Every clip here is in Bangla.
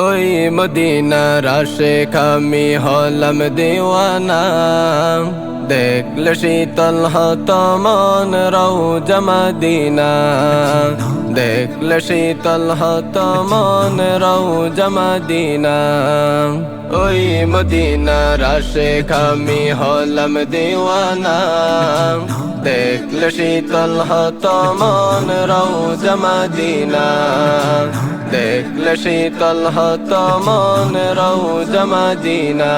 ওই মদিনার আশিক আমি হলাম দিওয়ানা, দেখলে শীতল হতো মন রওজা মদিনা, দেখলে শীতল হতো মন রওজা মদিনা। ওই মদিনার আশিক আমি হলাম দিওয়ানা, দেখলে শীতল হতো মন রওজা মদিনা, দেখলে শীতল হতো মন রওজা মদিনা।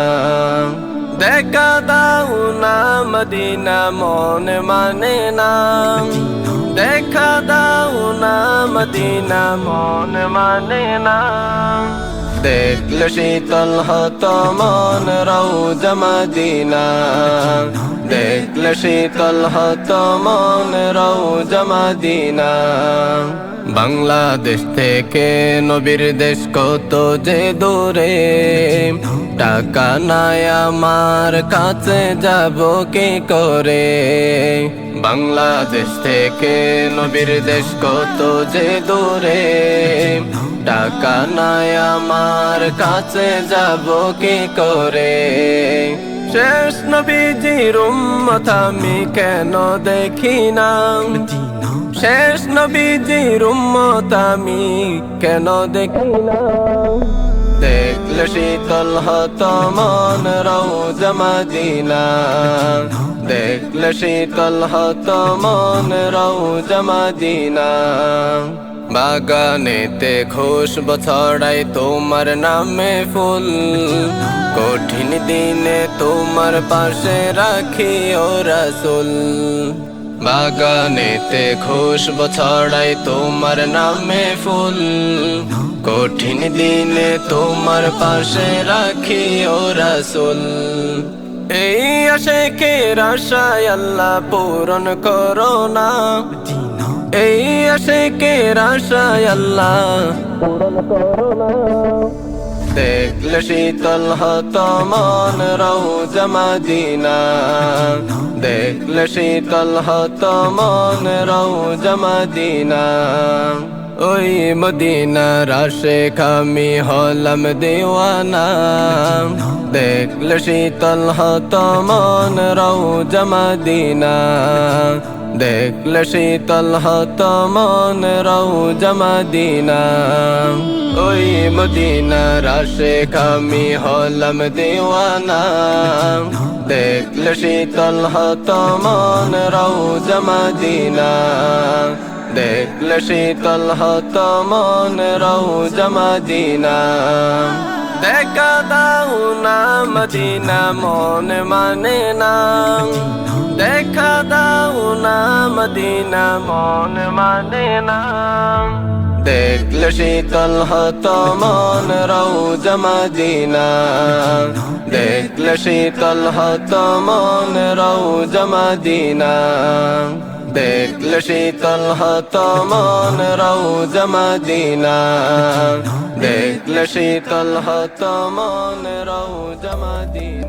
দেখা দাও না মদিনা মন মানে না, দেখা দাও না মদিনা মন মানে না, দেখলে শীতল হতো মন রওজা মদিনা, দেখলে শীতল হতো মন রওজা মদিনা। বাংলাদেশ থেকে নবীর দেশ কত যে দূরে, টাকা নাই আমার কাছে যাব কি করে। বাংলাদেশ থেকে নবীর দেশ কত যে দূরে, টাকা নাই আমার কাছে যাব কি করে। শেষ নবীজির উম্মত আমি কেন দেখি না, শেষ নবীজির উম্মত আমি কেন দেখি না, দেখলে শীতল হতো মন রওজা মদিনা, দেখলে শীতল হতো মন রওজা মদিনা। বাগানেতে খুশবু ছড়াই তোমার নামে ফুল, কঠিন দিনে তোমার পাশে রাখি ও রাসূল। বাগানেতে খুশবু ছড়াই তোমার নামে ফুল, কঠিন দিনে তোমার পাশে রাখি ও রাসূল। এই আশিকের আশায় আল্লাহ পূরণ করো না, এই আশিকের আশায় আল্লাহ পূরণ করো না, দেখলে শীতল হতো মন রওজা মদিনা, দেখলে শীতল হতো মন রওজা মদিনা। ওই মদিনার আশিক আমি হলাম দিওয়ানা, দেখলে শীতল হতো মন রওজা মদিনা, দেখলে শীতল হতো মন রওজা মদিনা। ওই মদিনার আশিক আমি হলাম দিওয়ানা, দেখলে শীতল হতো মন রওজা মদিনা, দেখলে শীতল হতো মন রওজা মদিনা। দেখা দাও না মদিনা মন মানে না, দেখা দাও না মদিনা মন মানে না, দেখলে শীতল হতো মন রওজা মদিনা, দেখলে শীতল হতো মন রওজা মদিনা, দেখলে শীতল হতো মন রওজা মদিনা, দেখলে শীতল হতো মন রওজা মদিনা।